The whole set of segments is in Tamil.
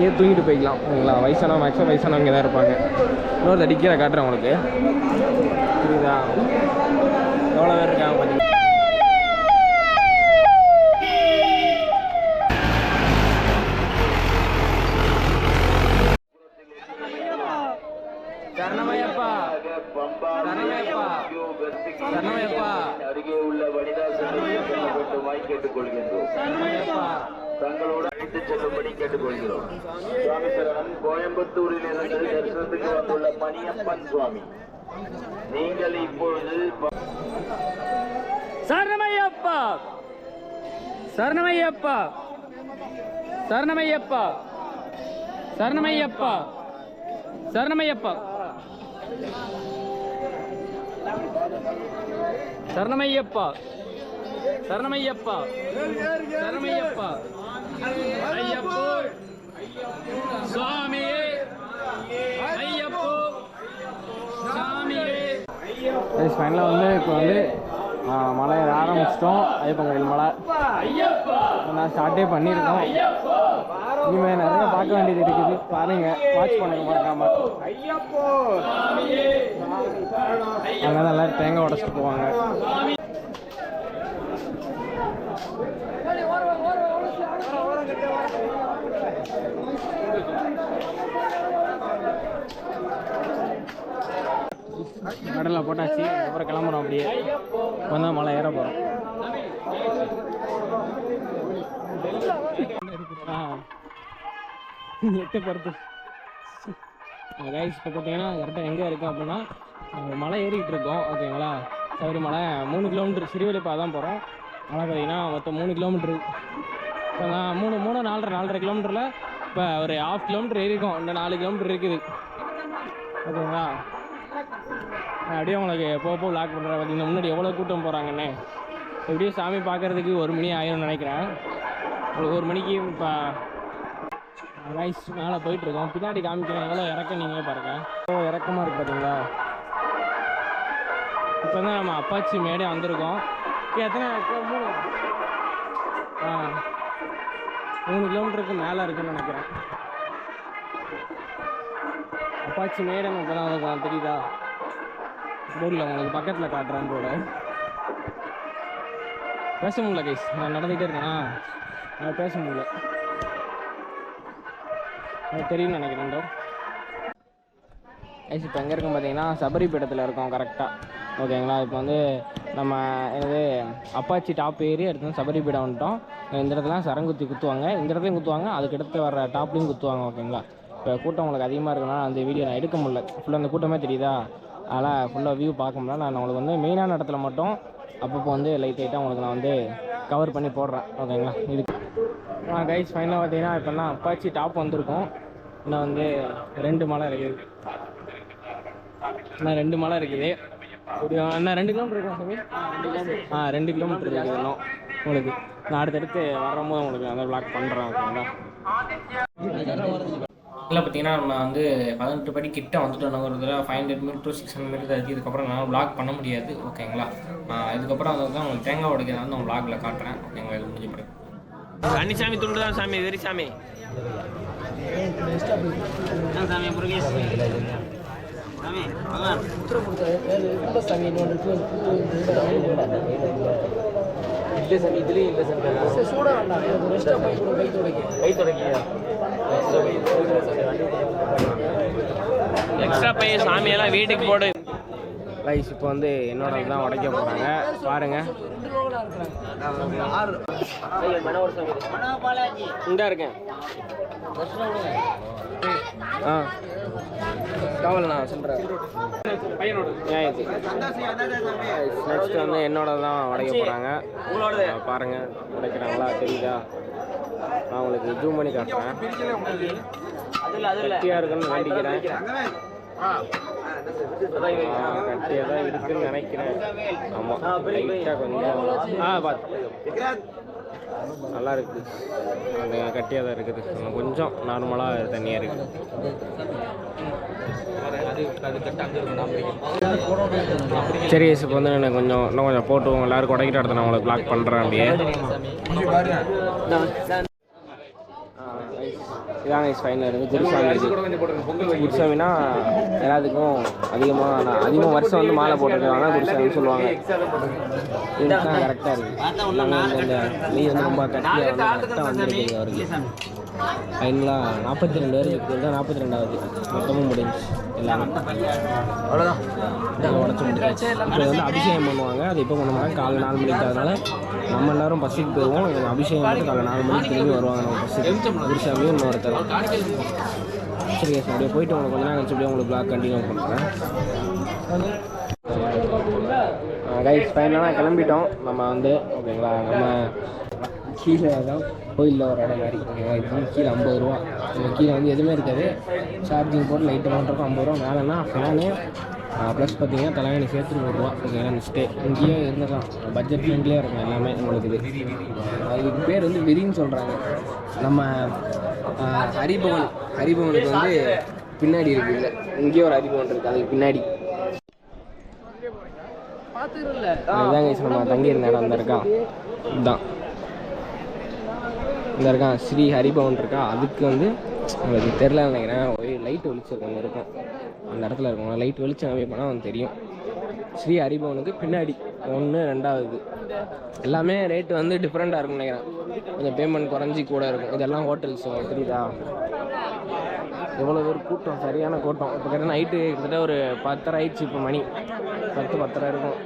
இங்கேயே தூங்கிட்டு போய்க்கலாம் ஓகேங்களா. வயசானவங்க மேக்ஸிமம் வயசானவங்க இங்கே தான் இருப்பாங்க. இன்னொரு அடிக்கிற காட்டுறேன் உங்களுக்கு, புரியுதா? எவ்வளோ பேர் இருக்காங்க பார்த்தீங்கன்னா. சரணமையப்பா சரணமையப்பா சரணமையப்பா அருகே உள்ள வனிதா செல்லுமாய் கேட்டுக்கொள்கின்றோம். தங்களோடு அழைத்து செல்லும்படி கேட்டுக்கொள்கிறோம். சுவாமி சரணம். கோயம்புத்தூரில் இருந்து தரிசனத்துக்கு வந்துள்ள பனியப்பன் சுவாமி, நீங்கள் இப்பொழுது சரணமையப்பா சரணமையப்பா சரணமையப்பா சரணமையப்பா சரணமையப்பா சரணமையப்பா சரணமையப்பா சரணமையப்பா ஐயப்போ சுவாமியே ஐயப்போ சாமியே. ஃபைனலாக வந்து இப்போ வந்து மலை ஏற ஆரம்பிச்சிட்டோம். ஐயப்பன் கோயில் மலை நான் ஸ்டார்ட்டே பண்ணியிருக்கோம். இனிமேல் நிறைய பார்க்க வேண்டியது இருக்குது. பாருங்க, வாட்ச் பண்ணுங்க மறக்காம. அங்கே தான் எல்லாரும் தேங்காய் உடச்சிட்டு போவாங்க. கடலில் போட்டாச்சு. அப்புறம் கிளம்புறோம். அப்படியே வந்தால் மலை ஏற போகிறோம். எட்டு பருத்து கைஸ். இப்போ பார்த்தீங்கன்னா கரெக்டாக எங்கே இருக்கோம் அப்படின்னா மலை ஏறிக்கிட்டு இருக்கோம் ஓகேங்களா. சபரி மலை 3 கிலோமீட்டர் சிறுவெளிப்பா தான் போகிறோம். மலை பார்த்தீங்கன்னா மொத்தம் 3 கிலோமீட்ரு. இப்போ நான் 4.5 கிலோமீட்டரில் இப்போ ஒரு 1/2 கிலோமீட்டர் ஏறிக்கும். இன்னும் 4 கிலோமீட்டர் இருக்குது ஓகேங்களா. அப்படியே உங்களுக்கு போக லாக் பண்ணுறேன். பார்த்தீங்கன்னா முன்னாடி எவ்வளோ கூட்டம் போகிறாங்கன்னு. எப்படியும் சாமி பார்க்குறதுக்கு 1 மணி ஆயிரும்னு நினைக்கிறேன். உங்களுக்கு 1 மணிக்கு இப்போ ரைஸ் மேலே போயிட்டுருக்கோம். பின்னாடி காமிக்கிறேன் எவ்வளோ இறக்கம் நீங்களே பாருங்கள். எவ்வளோ இறக்கமாக இருக்குது பார்த்தீங்களா. இப்போ வந்து நம்ம அப்பாச்சி மேடே வந்திருக்கோம். எத்தனை 3 கிலோமீட்டருக்கு மேலே இருக்குன்னு நினைக்கிறேன். அப்பாச்சி மேடை இப்போ தான் இருக்கும், தெரியுதா? போர்டில் உங்களுக்கு பக்கத்தில் காட்டுறேன். போட பேச முடியல கைஸ், நான் நடந்துகிட்டே இருக்கேன். நான் பேச முடியல, எனக்கு தெரியும்னு நினைக்கிறேன். கைஸ் இப்போ எங்கே இருக்கும் பார்த்தீங்கன்னா சபரிபீடத்தில் இருக்கோம் கரெக்டாக ஓகேங்களா. இப்போ வந்து நம்ம என்னது அப்பாச்சி டாப் ஏறி அடுத்து சபரிபீடம் வந்துட்டோம். இந்த இடத்துல சரங்குத்தி குத்துவாங்க, இந்த இடத்துலையும் குத்துவாங்க, அதுக்கு அடுத்து வர டாப்லையும் குத்துவாங்க ஓகேங்களா. இப்போ கூட்டம் உங்களுக்கு அதிகமாக இருக்குன்னா அந்த வீடியோ நான் எடுக்க முடியல. ஃபுல்லாக அந்த கூட்டமே தெரியுதா, அதனால் ஃபுல்லாக வியூ பார்க்க முடியல. நான் உங்களுக்கு வந்து மெயினான இடத்துல மட்டும் அப்பப்போ வந்து லைட்டாக உங்களுக்கு நான் வந்து கவர் பண்ணி போடுறேன் ஓகேங்களா. இதுக்கு கைஸ் ஃபைனலாக பார்த்தீங்கன்னா இப்போல்லாம் அப்பாச்சி டாப் வந்திருக்கோம். இன்னும் வந்து 2 மலை இருக்குது. இன்னும் 2 மலை இருக்குது. இன்னும் 2 கிலோமீட்டர் இருக்கும் சாமி. 2 கிலோமீட்டர் இருக்குது இன்னும் உங்களுக்கு. நான் அடுத்தடுத்து வரும்போது உங்களுக்கு அந்த விளாக் பண்ணுறேன் ஓகேங்களா. இல்லை பார்த்தீங்கன்னா நம்ம வந்து 18 படி கிட்ட வந்துட்டோம். ஒரு தடவை 500 மீட்டர் to 600 மீட்டர் இருக்குது. இதுக்கப்புறம் நான் விளாக் பண்ண முடியாது ஓகேங்களா. இதுக்கப்புறம் அதை தான் உங்களுக்கு தேங்காய் உடைக்கிறதா வந்து நான் விளாகில் காட்டுறேன் ஓகேங்களா. இது முடிஞ்ச பிறகு கன்னிசாமி துண்டு தான் சாமி, வெறி சாமி சாமி முருகேஷ் சாமி சாமி இதுலேயும் இல்லை சாமி. சூட வேண்டாம், கை தொடங்கியா எக்ஸ்ட்ரா பை சாமியெல்லாம் வீட்டுக்கு போடு. ரைஸ் இப்போ வந்து என்னோட தான் உடைக்க போகிறாங்க பாருங்க. இங்கே இருக்கேன் கவலைண்ணா சொல்கிறேன். நெக்ஸ்ட் வந்து என்னோட தான் உடைக்க போகிறாங்க பாருங்கள். உடைக்கிறாங்களா தெரியுதா? நான் உங்களுக்கு ஜூம் பண்ணி காட்டுறேன். கட்டியாக இருக்குன்னு வேண்டிக்கிறேன். கட்டியாக தான் இருக்குன்னு நினைக்கிறேன். ஆமாம் லைட்டாக கொஞ்சம் பார்த்து நல்லா இருக்குது. அந்த கட்டியாக தான் இருக்குது. கொஞ்சம் நார்மலாக தண்ணியாக இருக்குது. சரி இப்போ வந்து எனக்கு இன்னும் கொஞ்சம் போட்டு எல்லாருக்கும் உடைக்கிட்ட இடத்த நான் உங்களுக்கு பிளாக் பண்ணுறேன். அப்படியே இதாங்க ஃபைனல் இருக்குது குருசாமி. குருசாமினா எல்லாத்துக்கும் அதிகமாக வருஷம் வந்து மாலை போட்டுருக்காங்க குருசாமின்னு சொல்லுவாங்க. இதுதான் கரெக்டாக இருக்குது. இந்த நெய் வந்து ரொம்ப கட்டியாக வந்து கரெக்டாக வந்துருக்குது அவருக்கு. ஃபைனலாக 42 பேர் இருக்குது தான் 42வது மொத்தமும் முடிஞ்சு எல்லாமே அவ்வளோதான். உடச்சி முடிஞ்சாச்சு. இப்போ வந்து அபிஷேகம் பண்ணுவாங்க. அது இப்போ பண்ண மாட்டாங்க. காலை 4 மணிக்கு. அதனால் நம்ம எல்லோரும் பஸ்ஸுக்கு போயிடுவோம். அபிஷேகம் வந்து காலை 4 மணிக்கு திரும்பி வருவாங்க நம்ம பஸ்ஸுக்கு. குருசாமியும் இன்னொருத்தர். சரி சார், அப்படியே போயிட்டு உங்களுக்கு கொஞ்ச நேரம் கழிச்சு அப்படியே உங்களுக்கு பிளாக் கண்டினியூ பண்ணுறேன். கைஸ் ஃபைனலாக கிளம்பிட்டோம் நம்ம வந்து. ஓகேங்களா, நம்ம கீழே தான் கோயிலில் ஒரு இடம் மாதிரி. ஓகேங்களா, இது வந்து கீழே 50 ரூபா. நம்ம கீழே வந்து எதுவுமே இருக்காது. சார்ஜிங் போட்டு லைட்டு பண்ணுறதுக்கும் 50 ரூபா. மேலேனா ஃபேனு ப்ளஸ் பார்த்தீங்கன்னா தலைவணி சேர்த்து 100 ரூபா. ஓகேங்களா, ஸ்டே இங்கேயே இருந்துக்கலாம். பட்ஜெட் ஃப்ரெண்ட்லியாக இருக்கும் எல்லாமே உங்களுக்கு. இதுக்கு பேர் வந்து விரின்னு சொல்கிறாங்க. நம்ம ஹரிபவனுக்கு வந்து பின்னாடி இருக்குது. இல்லை, இங்கேயே ஒரு ஹரிபவன் இருக்குது. அதுக்கு பின்னாடி அதுதாங்க நம்ம தங்கியிருந்த இடம். அந்த இருக்கான் இதுதான், இந்த இருக்கான் ஸ்ரீ ஹரிபவன் இருக்கா. அதுக்கு வந்து உங்களுக்கு தெரில நினைக்கிறேன். ஒரு லைட் வெளிச்சம் இருக்கும் அந்த இடத்துல இருக்கும். லைட் வெளிச்சம் கம்மி பண்ணால் அவனுக்கு தெரியும். ஸ்ரீ ஹரிபவனுக்கு பின்னாடி 1, 2வது எல்லாமே ரேட்டு வந்து டிஃப்ரெண்ட்டாக இருக்கும்னு நினைக்கிறேன். கொஞ்சம் பேமெண்ட் குறைஞ்சி கூட இருக்கும். இதெல்லாம் ஹோட்டல்ஸ் தெரியுதா. எவ்வளோ பேர் கூட்டம், சரியான கூட்டம். இப்போ கிட்ட நைட்டு கிட்டத்தட்ட ஒரு 10:30 ஆயிடுச்சு. இப்போ மணி 10:10 இருக்கும்.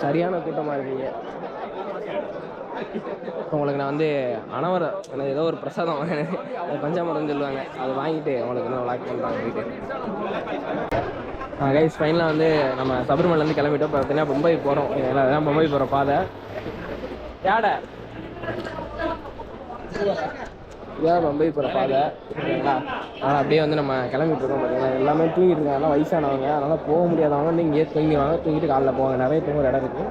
சரியான கூட்டமாக இருக்கீங்க. உங்களுக்கு நான் வந்து எனக்கு ஏதோ ஒரு பிரசாதம் அது பஞ்சாமிரதம்னு சொல்லுவாங்க. அதை வாங்கிட்டு உங்களுக்கு இன்னும் லாக் பண்ணுறாங்க போயிட்டு. கைஸ் ஃபைனலாக வந்து நம்ம சபரிமலைலேருந்து கிளம்பிட்டோம். இப்போ பார்த்தீங்கன்னா பம்பை போகிறோம். அதான் பம்பை போகிற பாதை. இதுதான் பம்பை போகிற பாதை. ஓகேங்களா, அதனால் அப்படியே வந்து நம்ம கிளம்பிட்டு இருக்கோம். பார்த்தீங்கன்னா எல்லாமே தூங்கிட்டு இருக்காங்க. எல்லாம் வயசானவங்க. அதனால் போக முடியாதவங்க வந்து இங்கேயே தூங்கிடுவாங்க. தூங்கிட்டு காலைல போவாங்க. நிறைய தூங்குற இடம் இருக்குது.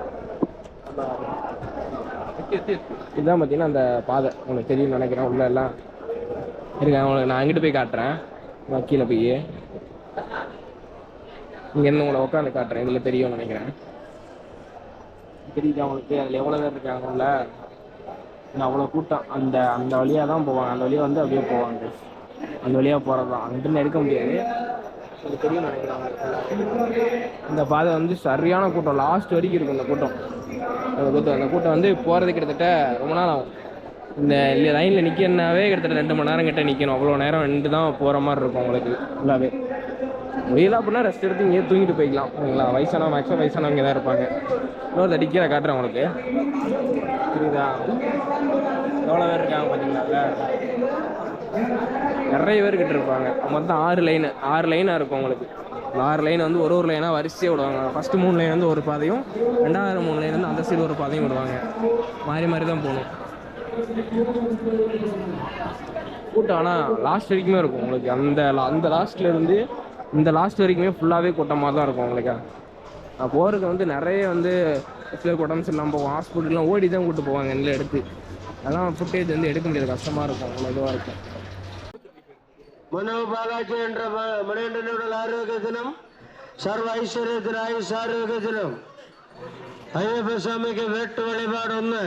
இதுதான் பார்த்தீங்கன்னா அந்த பாதை. உங்களுக்கு தெரியும்னு நினைக்கிறேன். உள்ள எல்லாம் இருக்கேன். உங்களுக்கு நான் அங்கிட்டு போய் காட்டுறேன். கீழே போய் இங்கேருந்து உங்களை உட்காந்து காட்டுறேன். இதில் தெரியும்னு நினைக்கிறேன். தெரியுது அவங்களுக்கு. அதில் எவ்வளோ பேர் இருக்காங்க உள்ள. அவ்வளோ கூட்டம். அந்த வழியாக தான் போவாங்க. அந்த வழியாக வந்து அப்படியே போவாங்க. அந்த வழியாக போகிறது தான். அங்கிட்டு எடுக்க முடியாது. அது தெரியும்னு நினைக்கிறேன். இந்த பாதை வந்து சரியான கூட்டம். லாஸ்ட் வரைக்கும் இருக்கும் இந்த கூட்டம். அந்த கூட்டம் வந்து போகிறது கிட்டத்தட்ட ரொம்ப நாள் ஆகும். இந்த லைனில் நிற்கனாவே கிட்டத்தட்ட 2 மணி நேரம் கிட்ட நிற்கணும். அவ்வளோ நேரம் நின்று தான் போகிற மாதிரி இருக்கும் உங்களுக்கு ஃபுல்லாகவே. வெயிலாக அப்படின்னா ரெஸ்ட் எடுத்து இங்கேயே தூங்கிட்டு போய்க்கலாம். ஓகேங்களா, மேக்ஸிமம் வயசானவங்க தான் இருப்பாங்க. இன்னொரு தடிக்கீரை காட்டுறேன் உங்களுக்கு. புரியுதா எவ்வளோ பேர் இருக்காங்க பார்த்தீங்களா. நிறைய பேர் கிட்ட இருப்பாங்க. மொத்தம் 6 லைனாக இருக்கும் உங்களுக்கு. 6 லைன் வந்து ஒரு லைனாக வரிசையாக விடுவாங்க. ஃபஸ்ட்டு 3 லைன் வந்து ஒரு பாதையும், 2வது 3 லைன் வந்து அந்த சைடு ஒரு பாதையும் விடுவாங்க. மாறி தான் போகணும். கூட்டம் ஆனால் லாஸ்ட் வரைக்குமே இருக்கும் உங்களுக்கு. அந்த லாஸ்ட்லேருந்து இந்த லாஸ்ட் வரைக்குமே ஃபுல்லாகவே கூட்டமாக தான் இருக்கும் உங்களுக்கு. நான் போகிறதுக்கு வந்து நிறைய வந்து சில கூட்டம்ஸ் இல்லாமல் போவோம். ஹாஸ்பிட்டல்லாம் ஓடி தான் கூப்பிட்டு போவாங்க எல்லாம் எடுத்து. அதெல்லாம் ஃபுட்டேஜ் வந்து எடுக்க முடியாது. கஷ்டமாக இருக்கும். அவ்வளோ இதுவாக இருக்கும். மனோபாகாட்சி என்ற மணிகண்டனுடைய ஆரோக்கிய தினம், சர்வ ஐஸ்வர்யத்தின் ஆயுஷ் ஆரோக்கிய தினம். ஐயப்ப சுவாமிக்கு வேட்டு வழிபாடு 1.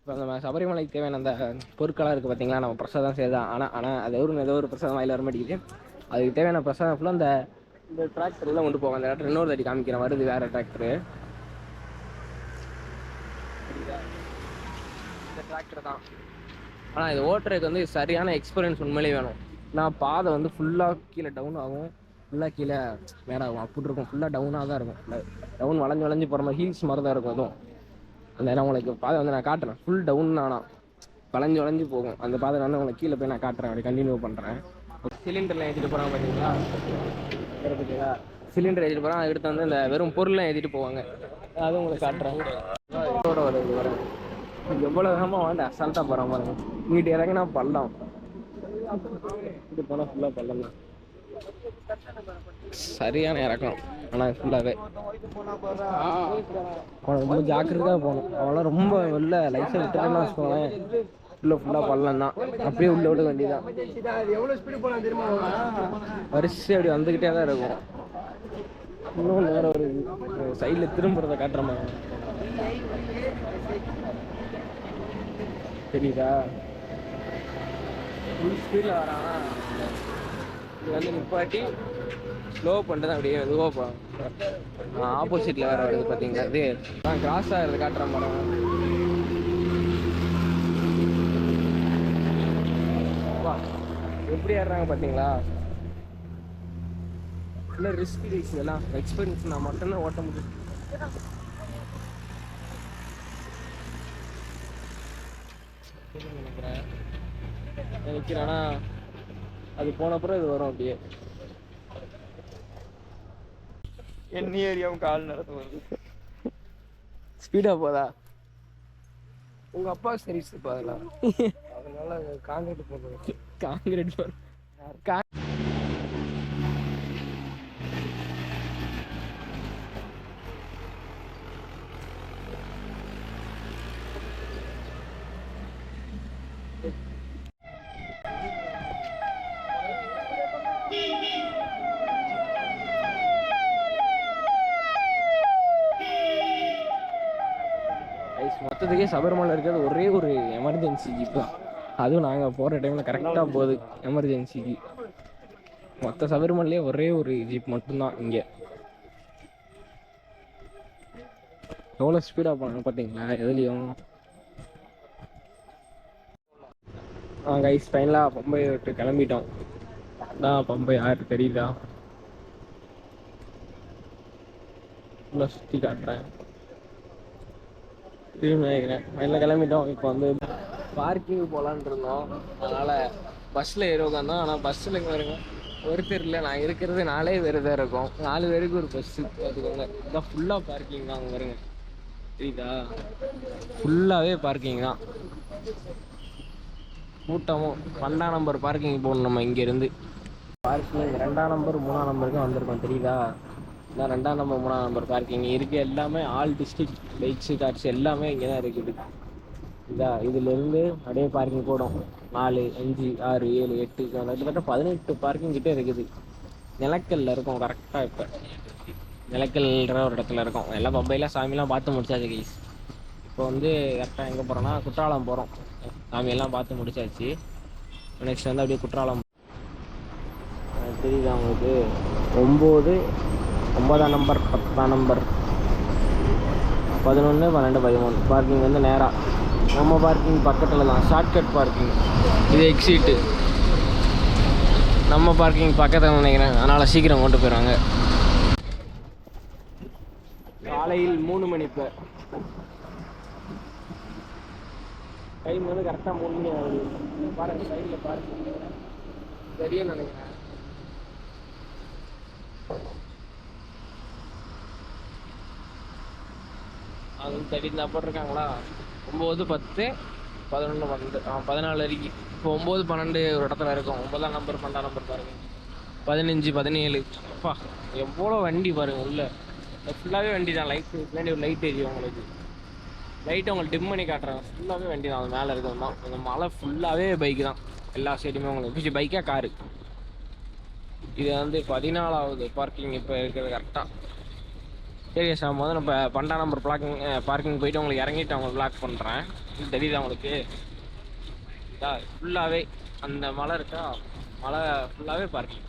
இப்போ நம்ம சபரிமலைக்கு தேவையான அந்த பொருட்களாக இருக்குது பார்த்தீங்களா. நம்ம பிரசாதம் செய்யலாம். ஆனால் அது ஏதோ ஒரு பிரசாதம் வாயில் வர மாட்டேங்குது. அதுக்கு தேவையான பிரசாதம் ஃபுல்லாக இந்த டிராக்டர்லாம் கொண்டு போவாங்க. அந்த டிராக்டர் இன்னொரு தாட்டி காமிக்கிறேன். வருது வேறு டிராக்டரு. இந்த டிராக்டர் தான். ஆனால் இது ஓட்டுறதுக்கு வந்து சரியான எக்ஸ்பீரியன்ஸ் உண்மையிலே வேணும். நான் பாதை வந்து ஃபுல்லாக கீழே டவுன் ஆகும், ஃபுல்லாக கீழே மேலே ஆகும். அப்படி இருக்கும். ஃபுல்லாக டவுனாக தான் இருக்கும். டவுன் வளைஞ்சு போகிற மாதிரி ஹீல்ஸ் மாதிரி தான் இருக்கும். அதுவும் அந்த இடம் உங்களுக்கு பாதை வந்து நான் காட்டுறேன். ஃபுல் டவுன் ஆனால் வளைஞ்சு போகும். அந்த பாதை வந்து உங்களுக்கு கீழே போய் நான் காட்டுறேன். அப்படி கண்டினியூ பண்ணுறேன். சிலிண்டரில் ஏற்றிட்டு போகிறாங்க பார்த்தீங்களா. சிலிண்டர் ஏற்றிட்டு போகிறான். அதுக்கடுத்து வந்து இந்த வெறும் பொருள்லாம் ஏற்றிட்டு போவாங்க. அதுவும் உங்களுக்கு காட்டுறேன். இதோட வரேன். எவ்வளோ வேகமாக வந்து அசால்ட்டாக போகிறான் பாருங்க. இங்கிட்டு இறங்கினா பள்ளம். இது போனால் ஃபுல்லாக பள்ளம் தான். சரியான இறக்கம். ஆனால் ஃபுல்லாகவே ரொம்ப ஜாக்கிரதையாக போகணும். அவெல்லாம் ரொம்ப உள்ள லைஃப்பை விட்டுறேன்னு வச்சுக்கோங்களேன். ஃபுல்லாக பள்ளம் தான். அப்படியே உள்ள விட வேண்டியதான். வரிசை அப்படி வந்துக்கிட்டே தான் இருக்கும். இன்னும் நேரம் ஒரு சைடில் திரும்புறதை காட்டுற மாதிரி தெரியுதா? ஃபுல் ஸ்பீடில் வரானா இது வந்து நிப்பாட்டி ஸ்லோ பண்ணிட்டு தான் அப்படியே மெதுவாக போகிறான். ஆப்போசிட்டில் வேறு வருது பார்த்தீங்களா? அது நான் கிராஸ் ஆகிறது காட்டுற மாதிரி எப்படி ஏறுறாங்க பார்த்தீங்களா? இல்லை ரிஸ்க் ரைஸ் இதெல்லாம் எக்ஸ்பீரியன்ஸ் நான் மட்டும்தான் ஓட்ட முடியும். நினைக்கிறேன் நினைக்கிறேன்னா அது போனப்புறம் இது வரும் அப்படியே. என்ன ஏரியாவும் கால் நடந்து வருது. ஸ்பீடாக போதா? உங்க அப்பா சர்வீஸ் இப்போ அதெல்லாம் அதனால காங்கிரீட் போடுறது. காங்கிரீட் போடுற மொத்தத்துக்கே சபரிமலை இருக்கிறது ஒரே ஒரு எமர்ஜென்சி ஜீப் தான். அதுவும் நாங்கள் போகிற டைமில் கரெக்டாக போகுது எமர்ஜென்சிக்கு. மொத்த சபரிமலையே ஒரே ஒரு ஜீப் மட்டும்தான் இங்கே. எவ்வளோ ஸ்பீடாக போனாங்க பார்த்தீங்களா எதுலேயும். கைஸ் ஃபைனலாக பம்பை விட்டு கிளம்பிட்டோம். தான் பம்பை யாருக்கு தெரியுதா? ஃபுல்லாக சுற்றி காட்டுறேன் நினைக்கிறேன். ஃபைனலாக கிளம்பிட்டோம். இப்போ வந்து பார்க்கிங் போகலான் இருந்தோம். அதனால் பஸ்ஸில் ஏறி உட்காந்தோம். ஆனால் பஸ்ஸில் இங்கே வருங்க ஒருத்தர் இல்லை. நான் இருக்கிறது 4 பேர் தான் இருக்கும். 4 பேருக்கு ஒரு பஸ்ஸு பார்த்துக்கோங்க. இதான் ஃபுல்லாக பார்க்கிங் தான். அங்கே வருங்க தெரியுதா? ஃபுல்லாகவே பார்க்கிங் தான். கூட்டமும் 12ஆம் நம்பர் பார்க்கிங் போகணும். நம்ம இங்கேருந்து பார்க்கிங் 2ஆம் நம்பர் 3ஆம் நம்பருக்கு வந்திருக்கோம் தெரியுதா? இதான் 2ஆம் நம்பர் 3ஆம் நம்பர் பார்க்கிங் இருக்குது. எல்லாமே ஆல் டிஸ்ட்ரிக்ட் பைக்ஸு கார்ஸ் எல்லாமே இங்கே தான் இருக்குது. இதா இதிலேருந்து அப்படியே பார்க்கிங் போடும். 4 5 6 7 8 கிட்டத்தட்ட 18 பார்க்கிங் கிட்டே இருக்குது. நிலக்கல்ல இருக்கும் கரெக்டாக. இப்போ நிலக்கல்ன்ற ஒரு இடத்துல இருக்கும். எல்லாம் பம்பையில் சாமியெல்லாம் பார்த்து முடிச்சாச்சு கைஸ். இப்போ வந்து கரெக்டாக எங்கே போகிறோன்னா குற்றாலம் போகிறோம். சாமியெல்லாம் பார்த்து முடிச்சாச்சு. நெக்ஸ்ட் வந்து அப்படியே குற்றாலம் தெரியுதா உங்களுக்கு? 9 9ஆம் நம்பர் 10ஆம் நம்பர் 11 12 13 பார்க்கிங் வந்து நேராக நம்ம பார்க்கிங் பக்கத்தில் தான். Shortcut parking. இது எக்ஸிட்டு நம்ம பார்க்கிங் பக்கத்தில் நினைக்கிறேன். அதனால் சீக்கிரம் கொண்டு போயிடுவாங்க. காலையில் 3 மணி. இப்போ டைம் வந்து கரெக்டாக 3 மணி ஆகுது. பாருங்க சைடில் பார்க்கிங் சரியா நினைக்கிறேன். அது தெரிந்த போட்டிருக்காங்களா? 9 10 11 12 14 வரைக்கும். இப்போ 9 12 ஒரு இடத்துல இருக்கும். 9ஆம் நம்பர் 12ஆம் நம்பர் பாருங்க. 15 17 அப்பா எவ்வளோ வண்டி பாருங்க. உள்ள ஃபுல்லாகவே வண்டி தான். லைட் பின்னாடி ஒரு லைட் எரியும் உங்களுக்கு. லைட்டை உங்களுக்கு டிம் பண்ணி காட்டுறேன். ஃபுல்லாகவே வண்டி தான். அது மேலே இருக்கிறது தான். அந்த மலை ஃபுல்லாகவே பைக்கு தான். எல்லா சைடுமே உங்களுக்கு பைக்காக காரு. இது வந்து 14ஆவது பார்க்கிங் இப்போ இருக்கிறது கரெக்டாக. சரி சார், முதல்ல நம்ம 12ஆம் நம்பர் பார்க்கிங் போயிட்டு உங்களுக்கு இறங்கிட்டு அவங்க பிளாக் பண்ணுறேன். தெரியுதா உங்களுக்கு? ஃபுல்லாகவே அந்த மலை இருக்கா? மலை ஃபுல்லாகவே பார்க்கிங்.